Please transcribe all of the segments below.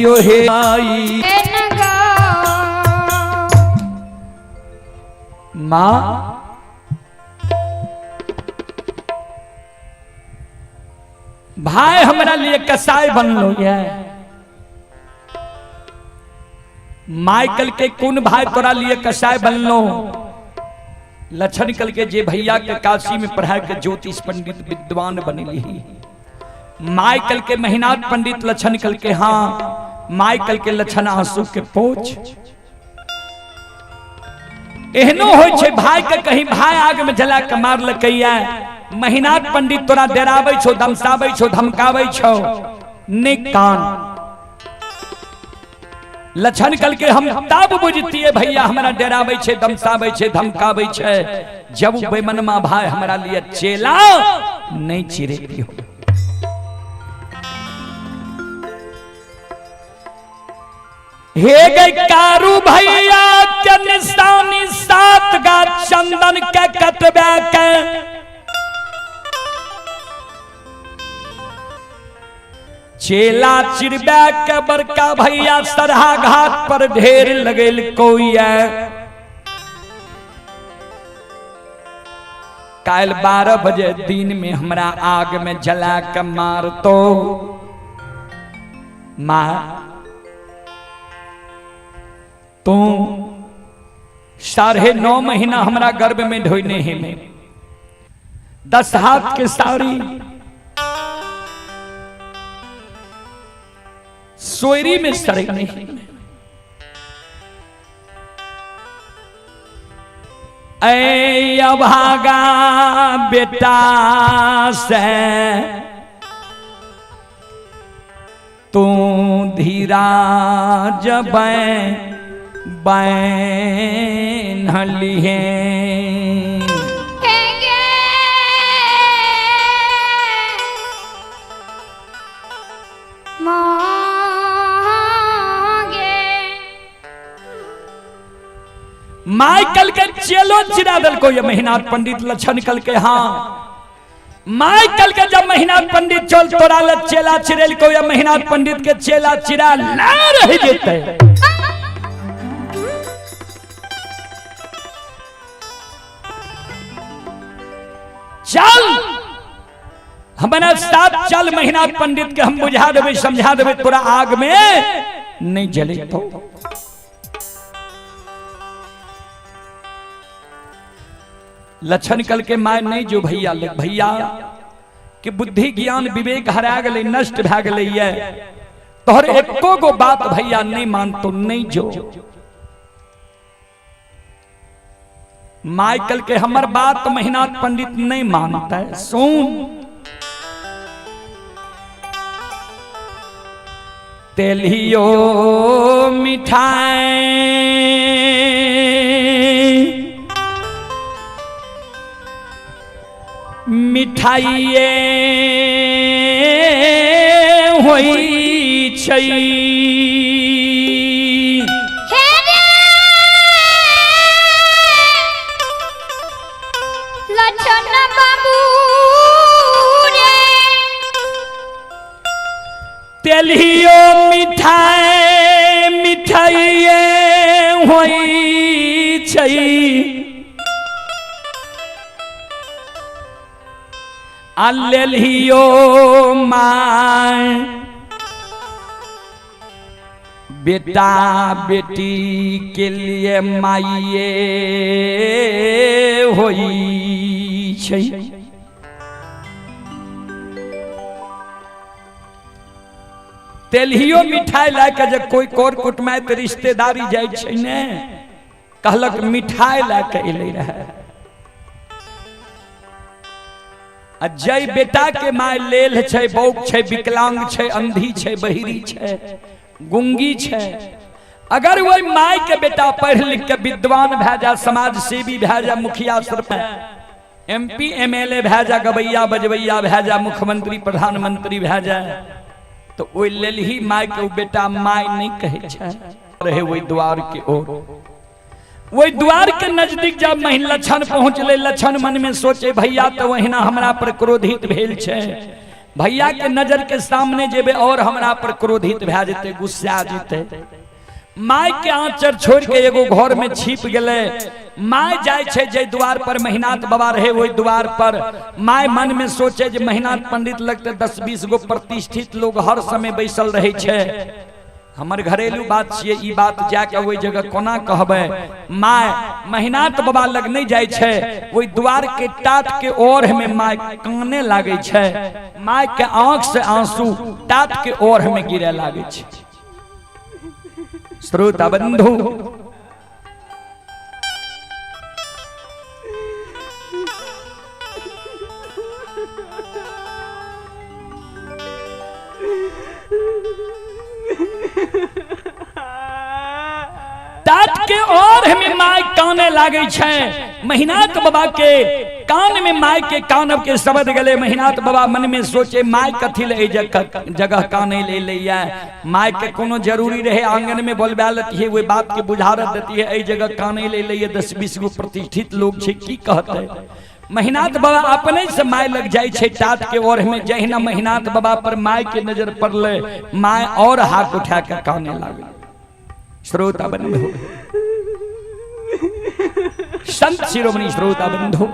लियो हे आई। माँ भाई हमरा लिए कसाई बनलो ये माइकल के कौन भाई तोरा लिए कसाई बनलो। लक्षण कल के जे भैया के काशी में पढ़ा के ज्योतिष पंडित विद्वान बनेली। माइकल के मेहनात पंडित लक्षण कल के हाँ माइकल के लक्षण आंसू के पोछ। एहनो हो छे भाई के कहीं भाई आग में जला के मार लकैया। मेहनात पंडित तोरा डराबै छो धमकाबै छो धमकाबै छो ने कान। लक्षण कल के हम तब बुझतिए भैया हमरा डराबै छे धमकाबै छे धमकाबै छे जब बेमनमा भाई हमरा लिए चेला नहीं चिरे पियो। हे गई कारू भैया के निशानी सात गा चंदन के कटबे के चेला चिरबे के बड़का भैया सरहा घाट पर ढेर लगेल कोई काल 12 बजे दिन में हमरा आग में जला के मार तो माँ तू 9.5 महीना हमरा गर्भ में ढोने है में 10 हाथ के साड़ी सोयरी में सड़े नहीं। ऐ अभागा बेटा से तू धीरा जब बैन लिए माइकल के चेलो चिरा दल को ये मेहनात पंडित लक्षण कल के हाँ माइकल के जब मेहनात पंडित चल तोरा ल चेला चिरेल को ये मेहनात पंडित के चेला चिरा ना रह जेते। चल हमारा साथ चल मेहनात पंडित के हम बुझा देवे समझा देवे तोरा आग में नहीं जले तो। लक्षण कल के माय नहीं जो भैया ले भैया कि बुद्धि ज्ञान विवेक हरा गले नष्ट भा गले ये तोहर एको गो बात भैया नहीं मानतो नहीं जो। माइकल के हमर बात मेहनात पंडित नहीं मानता है। सुन तेलियो मिठाई मिठाइए होई छै लक्षण बाबू रे तेलियो मिठाई मिठाइए होई छै अल्लेलियो माय बेटा बेटी के लिए माइये होई छै। तेलियो मिठाई लाके जब कोई कोर कुटुम्ब रिश्तेदारी जाय छै ने कहलक मिठाई लाके एले रहे जय बेटा के माय लेल छै बौक छै विकलांग छै अंधी छै बहिरी छै गुंगी छै। अगर वही माय के बेटा पढ़ लिख के विद्वान भै जा समाज सेवी भै जा मुखिया सरपंच MP MLA भै जा गवैया बजवैया भै जा मुख्यमंत्री प्रधानमंत्री भै जा तो ओइ लेल ही माय के बेटा माय नहीं कहे छै रहे वही द्वार के ओर। वही द्वार के नजदीक जब महिला लक्षण पहुंचले लक्षण मन में सोचे भैया तो वहीना हमरा पर क्रोधित भेल छै भैया के नजर के सामने जेबे और हमरा पर क्रोधित भै जेते, गुस्सा जेते। माय के आंचर छोड़ के एगो घर में छिप गेले। माय जाय छे जे द्वार पर महिनाथ बाबा रहे, वही द्वार पर माय मन में सोचे जे महिनाथ पंडित लगते 10-20 गो प्रतिष्ठित लोग हर समय बैसल रहे छे। हमर घरेलू बात छिए, ई बात जाके वही जगह कोना कहबे। माय महिनाथ बाबा लग नहीं जाय छे, वही द्वार के टाट के ओर में माय काने लागे छे। माय के आंख से आंसू टाट के ओर में गिरे लागे छे। श्रोता बंधु, टाट के और हमें माय काने लागे छे। महिनाथ बाबा के कान में माय के कानब के शब्द गले। महिनाथ बाबा मन में सोचे माय कथी ले जगह काने ले लिया। माय के कोनो जरूरी रहे आंगन में बोलबा लेती है, वो बात के बुझारत देती है, ए जगह काने ले लिया 10-20 गो प्रतिष्ठित लोग छे, की कहते। महिनाथ बाबा अपने से माय लग जाय छे टाट के ओर में। जहिना महिनाथ बाबा पर माय के नजर पड़ले, माय और हाथ उठा के काने लागे। श्रोता बंधु, संत शिरोमणि श्रोता बंधु,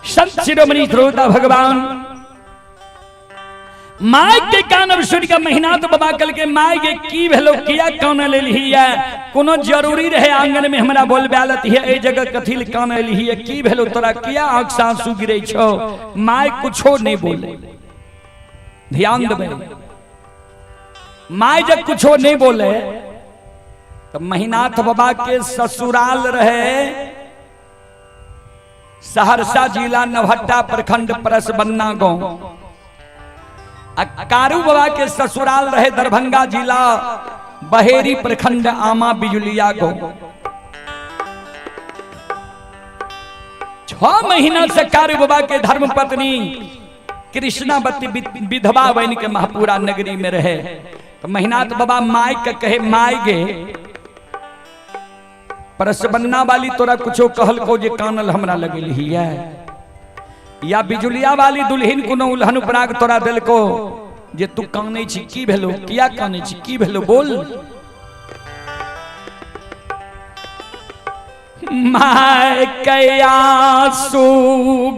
संत शिरोमणि श्रोता भगवान माय के कानब सुन के महिनाथ बाबा कल के माय के की भेलो, किया कान ले लिया। कोनो जरूरी रहे आंगन में हमरा बोलबा लेती है, ए जगह कथी ले कान ली है, की भेलो तोरा, किया आंख से आंसू गिरे छो। माय कुछो नहीं बोले। ध्यान देबे, माय जब कुछो नहीं बोले तो महिनाथ बाबा के ससुराल रहे सहरसा जिला नवहट्टा प्रखंड परसबन्ना गांव। कारू बाबा के ससुराल रहे दरभंगा जिला बहेरी प्रखंड आमा बिजुलिया गांव। 6 महीना से कारू बाबा के धर्म पत्नी कृष्णावती विधवा बन के महापुरा नगरी में रहे। तो महिनाथ बाबा माय के कहे, माय गे परसबन्ना वाली तोरा कुछो कहल को जे कानल हमरा लगल ही है, या बिजुलिया वाली दुल्हन कोनो उल्हन उपराग तोरा दिल को जे तू काने छी, की भेलो, किया काने छी, की भेलो, बोल। माय के आंसू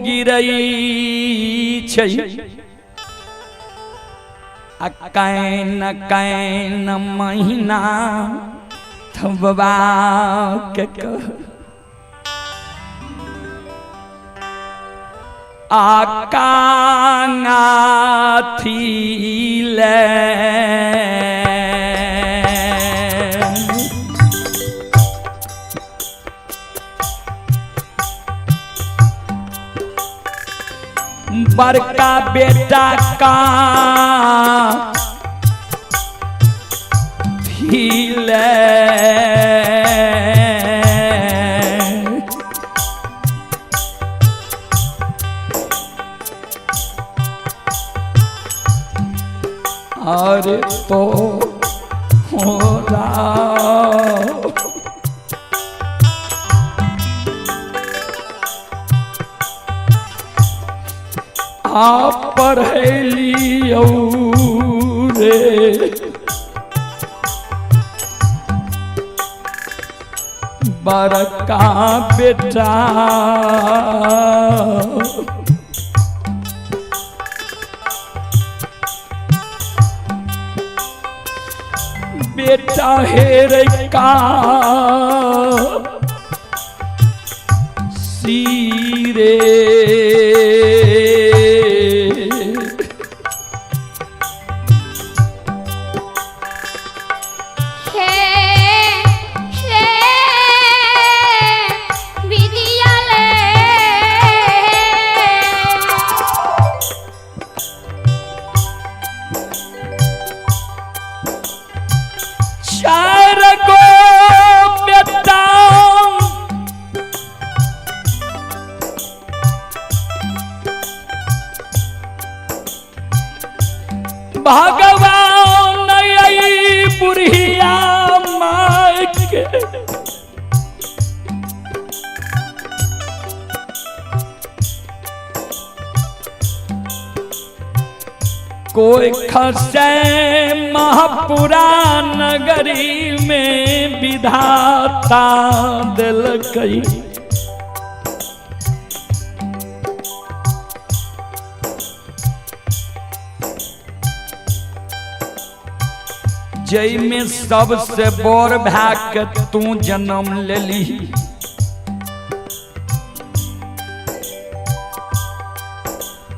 गिरई छै, आ कैन कैन महीना थबवा के कह, आकांगा थीले बड़का बेटा का थीले और तो हो आप पढ़लियो रे बड़का बेटा, बेटा हेरे का सीरे बुढ़िया माई के कोई खसे महापुरा नगरी में विधाता दिल कई जय में सबसे बोर भाग के तू जन्म ले ली।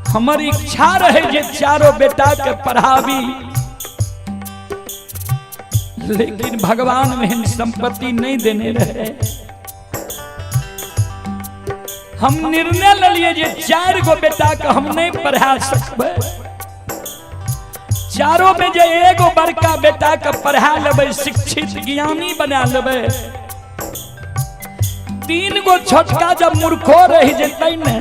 हमार इच्छा रहे जे चारों बेटा के पढ़ावी, लेकिन भगवान में संपत्ति नहीं देने रहे। हम निर्णय ले लिए जे 4 गो बेटा के हम नहीं पढ़ा सकबे। चारों में जे एगो बड़का बेटा के पढ़ा लेबे, शिक्षित ज्ञानी बना लेबे। 3 गो छोटका जब मूर्खो रह जेतै ने,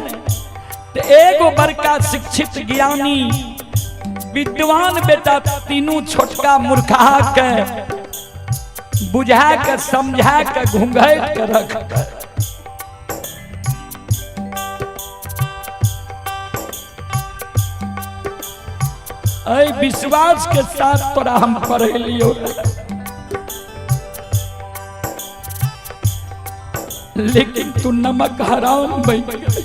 तो एगो बड़का शिक्षित ज्ञानी विद्वान बेटा तीनों छोटका मूर्खा के बुझा के समझा के घुंघट के रख के ऐ विश्वास के साथ तोरा हम पढ़े लियो, लेकिन तू नमक हराम बन गई।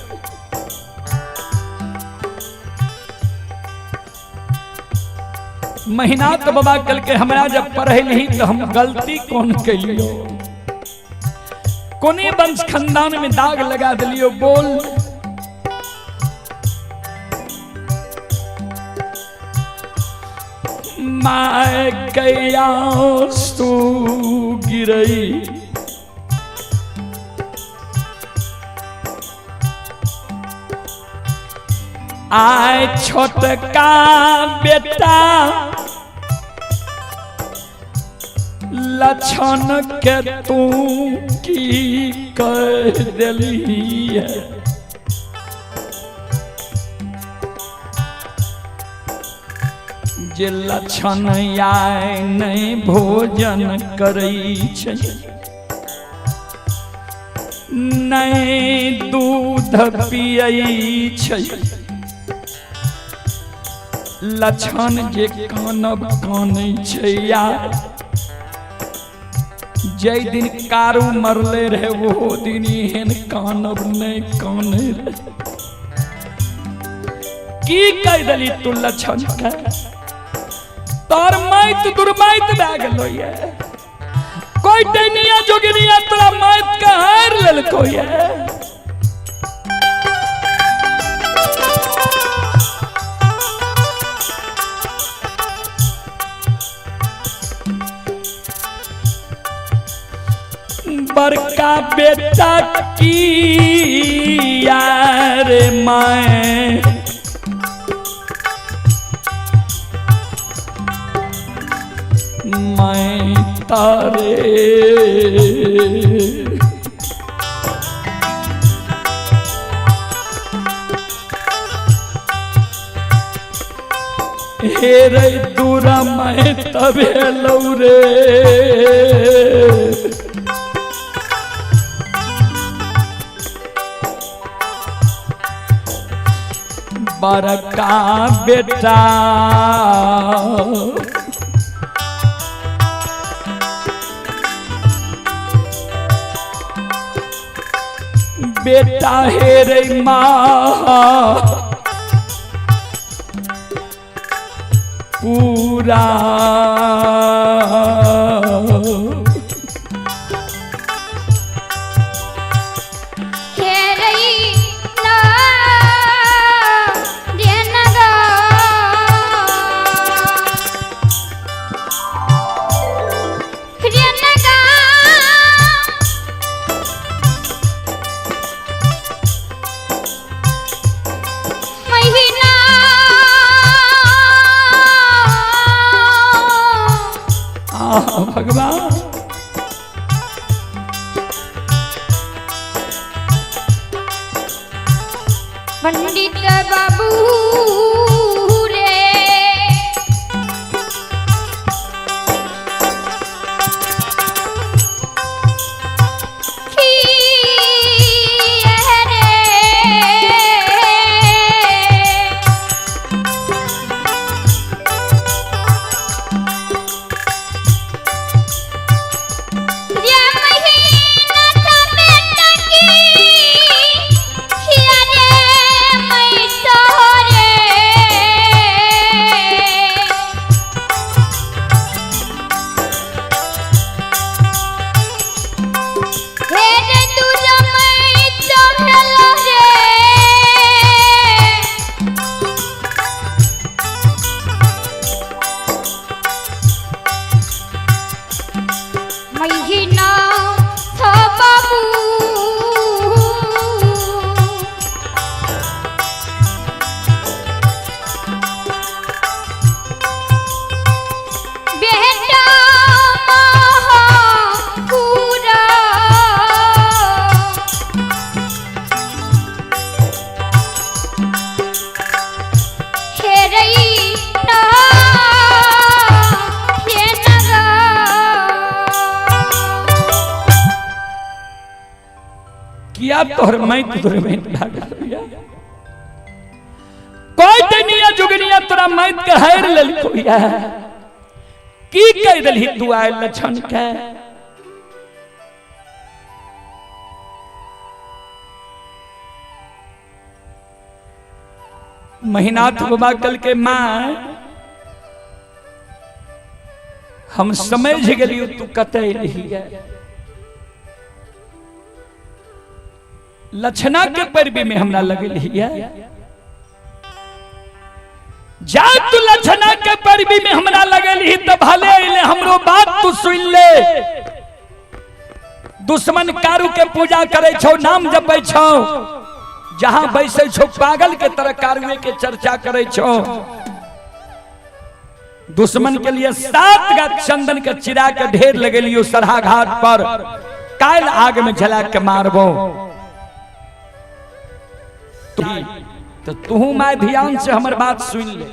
महीना तो बाबा कल के हमरा जब पढ़े नहीं तो हम गलती कौन कहियो, कोने वंश खानदान में दाग लगा दिलियो। बोल माय गया तू गिरई, आय छोटका बेटा लक्षण के तू की कह दिली है। जे लक्षण आय नहीं भोजन करई छै, नहीं दूध पियई छै। लक्षण जे कानब कानै छै यार, जै दिन कारू मरले रहे वो दिन एहन कानब नहीं काने रहे। की कह दिली तू लक्षण के? तोर माइत दुर्माइत भए गेलो ये। कोई दैनिया जोगिनिया तोरा माइत के हार लेलको ये। बड़का बेटा की यार मैं तारे हे रे दूरा मैं तबे लौरे। बड़का बेटा बेटा हे रे माँ पूरा भगवान। पंडित बाबू रे किया तोहर मैत दुर्मेंट भागल कोई दैनिया जुगनिया तोरा मैत के हैर लेलको या की कह देलही तू आय लक्षण के महीनाथ बाबा कल के मां हम समझ गलियो तू कतई रही है लक्षणा के परबी में हमरा लगल है जा तू लक्षणा के परबी में हमरा लगल ही तो भले अइले हमरो बात तू सुन ले दुश्मन कारू के पूजा करे छो नाम जपै छो जहां बैसे छो पागल के तरह कारुए के चर्चा करे छो दुश्मन के लिए 7 गाछ चंदन के चिरा के ढेर लगेलियो सरहा घाट पर काल आग में जला के मारबो तो तू मां ध्यान से हमर बात सुन ले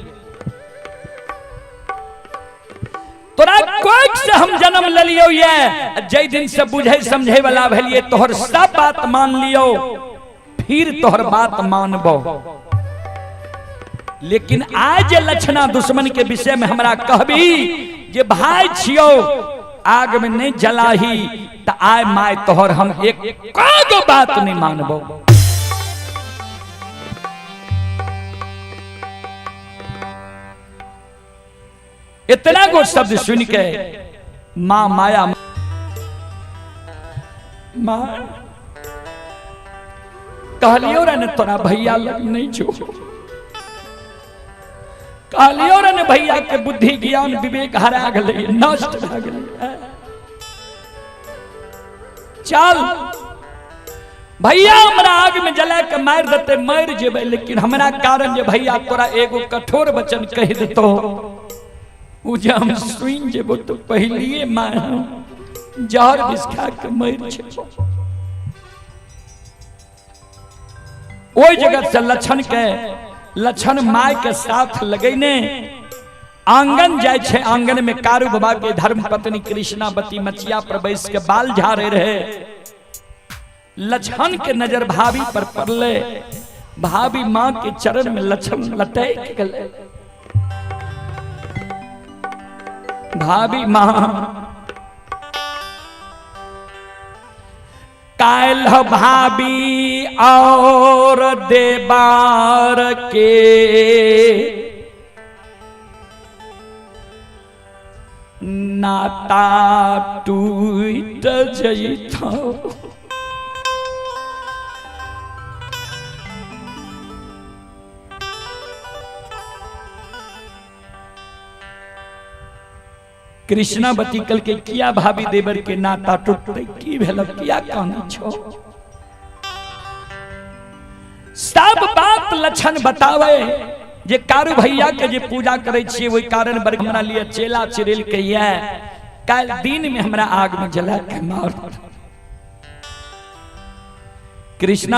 तोरा कोई से हम जन्म ले लियो ये जय दिन से बुझे समझे वाला भेलिए तोहर सब बात मान लियो फिर तोहर बात मानबो लेकिन आज लक्षणा दुश्मन के विषय में हमरा कहबी जे भाई छियो आग में नहीं जलाही त आय माय तोहर हम एक कागो बात नहीं मानबो इतना गो शब्द सुन के मां माया मां कहलियो रे तोरा भैया लग नहीं छो कहलियो रे भैया के बुद्धि ज्ञान विवेक हरा गले नष्ट भ गले चल भैया हमरा आग में जला के मार देते मर जेबे लेकिन हमरा कारण जे भैया तोरा एगो कठोर वचन कह देतो उ जे हम सुन जेबो तो पहलिए मां जहर बिस्खा के मर जेबो ओई जगत से लक्षण माय के साथ लगैने आंगन जाय छे आंगन में कारू बाबा के धर्म पत्नी कृष्णावती मचिया पर बैस के बाल झाड़े रहे लक्षण के नजर भाभी पर पड़ले भाभी मां के चरण में लक्षण लटक गए भाभी मां काल भाभी और देवार के नाता टूट जइथो कृष्णावती कल के किया भाभी देवर के नाता टूटते की भेल किया कहना छो सब बात लक्षण बतावे जे कारू भैया के जे पूजा करे छिए ओई कारण बर हमरा लिए चेला चिरेल के ये काल दिन में हमरा आग में जला के मार कृष्णा